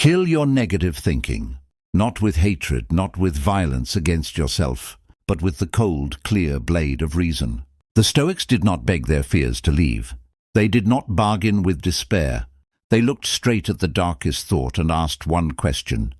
Kill your negative thinking, not with hatred, not with violence against yourself, but with the cold, clear blade of reason. The Stoics did not beg their fears to leave. They did not bargain with despair. They looked straight at the darkest thought and asked one question: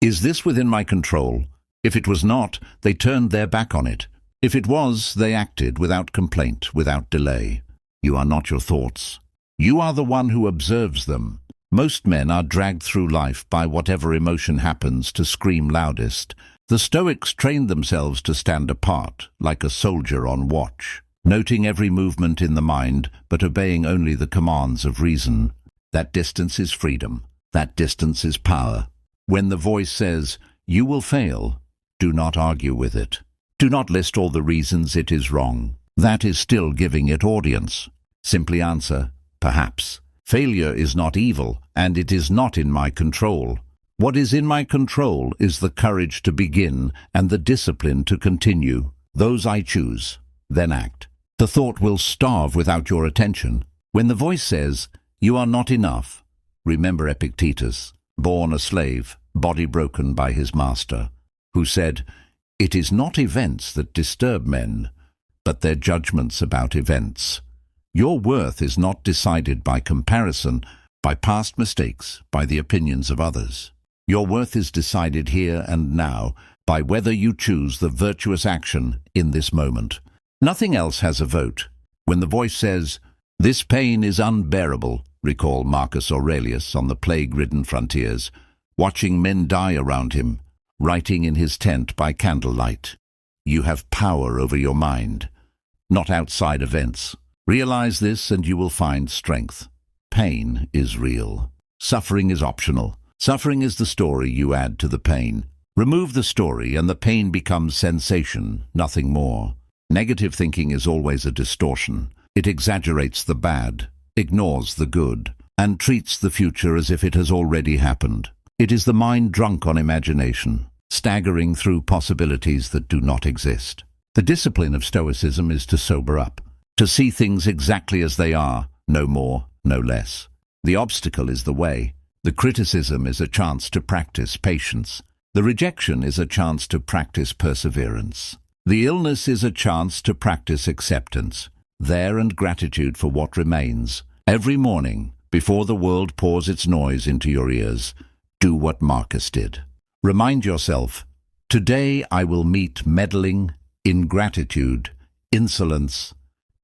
is this within my control? If it was not, they turned their back on it. If it was, they acted without complaint, without delay. You are not your thoughts. You are the one who observes them. Most men are dragged through life by whatever emotion happens to scream loudest. The Stoics trained themselves to stand apart, like a soldier on watch, noting every movement in the mind, but obeying only the commands of reason. That distance is freedom. That distance is power. When the voice says, "You will fail," do not argue with it. Do not list all the reasons it is wrong. That is still giving it audience. Simply answer, perhaps. Failure is not evil, and it is not in my control. What is in my control is the courage to begin and the discipline to continue. Those I choose. Then act. The thought will starve without your attention. When the voice says, "You are not enough," remember Epictetus, born a slave, body broken by his master, who said, "It is not events that disturb men, but their judgments about events." Your worth is not decided by comparison, by past mistakes, by the opinions of others. Your worth is decided here and now by whether you choose the virtuous action in this moment. Nothing else has a vote. When the voice says, "This pain is unbearable," recall Marcus Aurelius on the plague-ridden frontiers, watching men die around him, writing in his tent by candlelight. You have power over your mind, not outside events. Realize this and you will find strength. Pain is real. Suffering is optional. Suffering is the story you add to the pain. Remove the story and the pain becomes sensation, nothing more. Negative thinking is always a distortion. It exaggerates the bad, ignores the good, and treats the future as if it has already happened. It is the mind drunk on imagination, staggering through possibilities that do not exist. The discipline of Stoicism is to sober up, to see things exactly as they are, no more, no less. The obstacle is the way. The criticism is a chance to practice patience. The rejection is a chance to practice perseverance. The illness is a chance to practice acceptance. There and gratitude for what remains. Every morning, before the world pours its noise into your ears, do what Marcus did. Remind yourself, today I will meet meddling, ingratitude, insolence,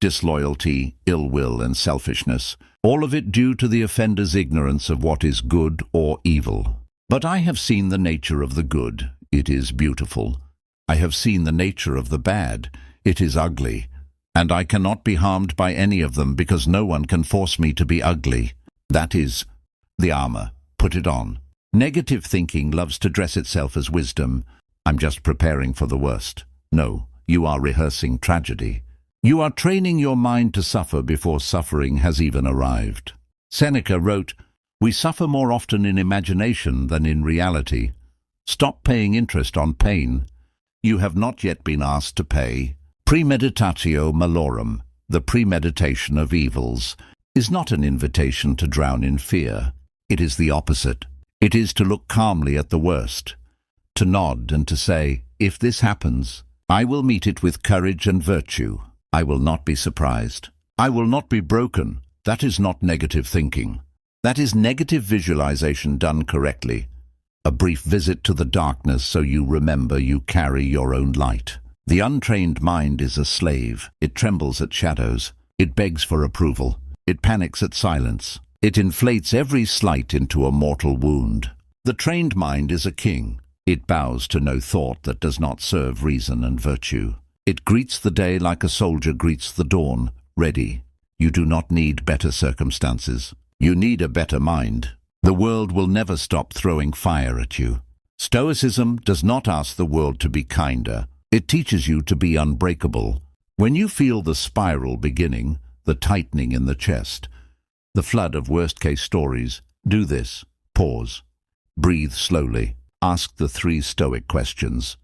disloyalty, ill will, and selfishness, all of it due to the offender's ignorance of what is good or evil. But I have seen the nature of the good. It is beautiful. I have seen the nature of the bad. It is ugly. And I cannot be harmed by any of them because no one can force me to be ugly. That is the armor. Put it on. Negative thinking loves to dress itself as wisdom. I'm just preparing for the worst. No, you are rehearsing tragedy. You are training your mind to suffer before suffering has even arrived. Seneca wrote, "We suffer more often in imagination than in reality. Stop paying interest on pain. You have not yet been asked to pay. Premeditatio malorum, the premeditation of evils, is not an invitation to drown in fear. It is the opposite. It is to look calmly at the worst, to nod and to say, if this happens, I will meet it with courage and virtue. I will not be surprised. I will not be broken." That is not negative thinking. That is negative visualization done correctly. A brief visit to the darkness so you remember you carry your own light. The untrained mind is a slave. It trembles at shadows. It begs for approval. It panics at silence. It inflates every slight into a mortal wound. The trained mind is a king. It bows to no thought that does not serve reason and virtue. It greets the day like a soldier greets the dawn, ready. You do not need better circumstances. You need a better mind. The world will never stop throwing fire at you. Stoicism does not ask the world to be kinder. It teaches you to be unbreakable. When you feel the spiral beginning, the tightening in the chest, the flood of worst-case stories, do this. Pause. Breathe slowly. Ask the 3 Stoic questions.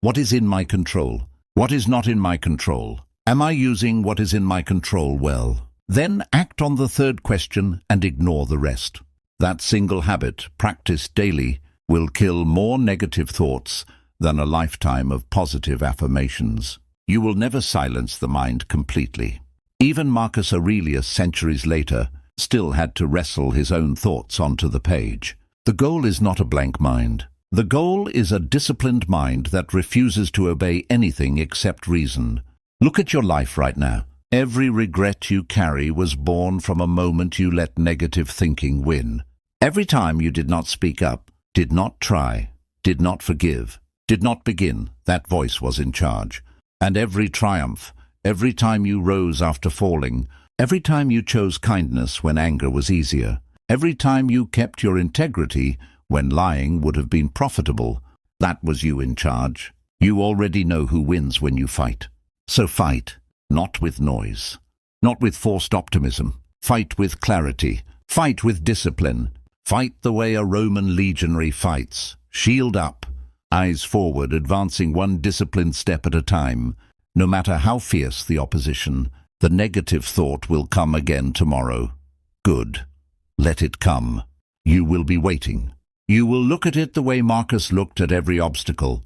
What is in my control? What is not in my control? Am I using what is in my control well? Then act on the 3rd question and ignore the rest. That single habit, practiced daily, will kill more negative thoughts than a lifetime of positive affirmations. You will never silence the mind completely. Even Marcus Aurelius, centuries later, still had to wrestle his own thoughts onto the page. The goal is not a blank mind. The goal is a disciplined mind that refuses to obey anything except reason. Look at your life right now. Every regret you carry was born from a moment you let negative thinking win. Every time you did not speak up, did not try, did not forgive, did not begin, that voice was in charge. And every triumph, every time you rose after falling, every time you chose kindness when anger was easier, every time you kept your integrity when lying would have been profitable, that was you in charge. You already know who wins when you fight. So fight, not with noise, not with forced optimism. Fight with clarity. Fight with discipline. Fight the way a Roman legionary fights. Shield up, eyes forward, advancing one disciplined step at a time. No matter how fierce the opposition, the negative thought will come again tomorrow. Good. Let it come. You will be waiting. You will look at it the way Marcus looked at every obstacle.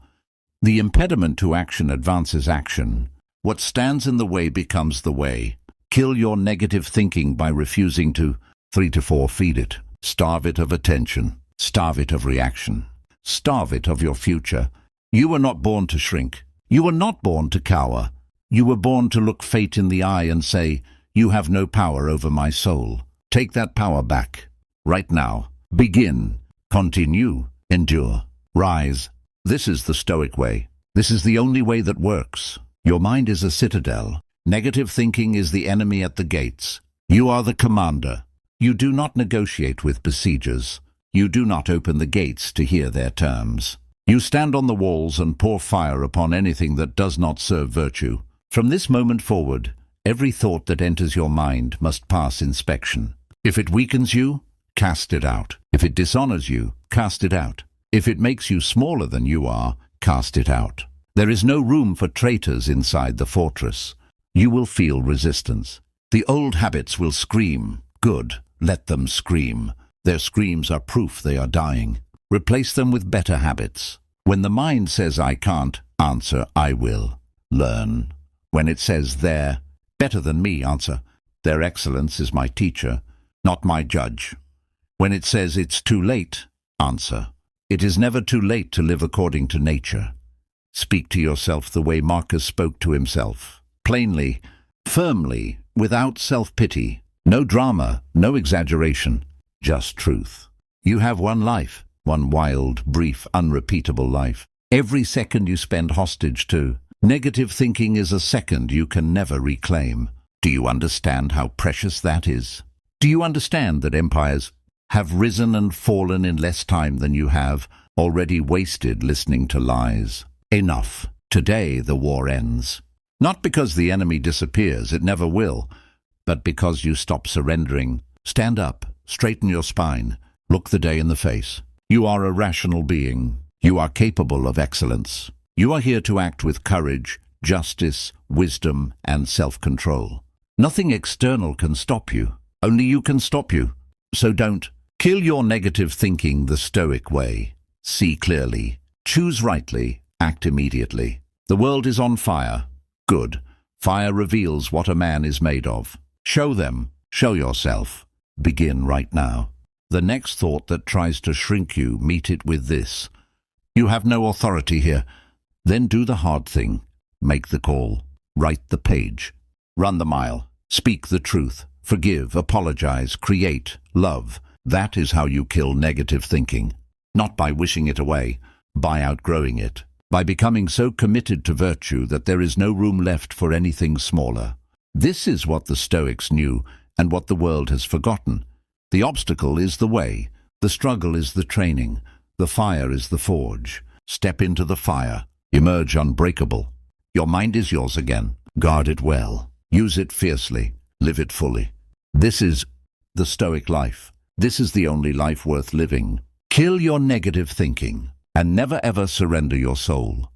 The impediment to action advances action. What stands in the way becomes the way. Kill your negative thinking by refusing to 3 to 4 feed it. Starve it of attention. Starve it of reaction. Starve it of your future. You were not born to shrink. You were not born to cower. You were born to look fate in the eye and say, "You have no power over my soul." Take that power back. Right now. Begin. Continue. Endure. Rise. This is the Stoic way. This is the only way that works. Your mind is a citadel. Negative thinking is the enemy at the gates. You are the commander. You do not negotiate with besiegers. You do not open the gates to hear their terms. You stand on the walls and pour fire upon anything that does not serve virtue. From this moment forward, every thought that enters your mind must pass inspection. If it weakens you, cast it out. If it dishonors you, cast it out. If it makes you smaller than you are, cast it out. There is no room for traitors inside the fortress. You will feel resistance. The old habits will scream. Good. Let them scream. Their screams are proof they are dying. Replace them with better habits. When the mind says "I can't," answer "I will." Learn. When it says "They're better than me," answer "Their excellence is my teacher, not my judge." When it says "It's too late," answer "It is never too late to live according to nature." Speak to yourself the way Marcus spoke to himself. Plainly, firmly, without self-pity. No drama, no exaggeration, just truth. You have one life, one wild, brief, unrepeatable life. Every second you spend hostage to negative thinking is a second you can never reclaim. Do you understand how precious that is? Do you understand that empires have risen and fallen in less time than you have already wasted listening to lies? Enough. Today the war ends. Not because the enemy disappears, it never will, but because you stop surrendering. Stand up, straighten your spine, look the day in the face. You are a rational being. You are capable of excellence. You are here to act with courage, justice, wisdom, and self-control. Nothing external can stop you. Only you can stop you. So don't. Kill your negative thinking the Stoic way. See clearly. Choose rightly. Act immediately. The world is on fire. Good. Fire reveals what a man is made of. Show them. Show yourself. Begin right now. The next thought that tries to shrink you, meet it with this: "You have no authority here." Then do the hard thing. Make the call. Write the page. Run the mile. Speak the truth. Forgive, apologize, create, love. That is how you kill negative thinking. Not by wishing it away, by outgrowing it. By becoming so committed to virtue that there is no room left for anything smaller. This is what the Stoics knew and what the world has forgotten. The obstacle is the way. The struggle is the training. The fire is the forge. Step into the fire. Emerge unbreakable. Your mind is yours again. Guard it well. Use it fiercely. Live it fully. This is the Stoic life. This is the only life worth living. Kill your negative thinking and never ever surrender your soul.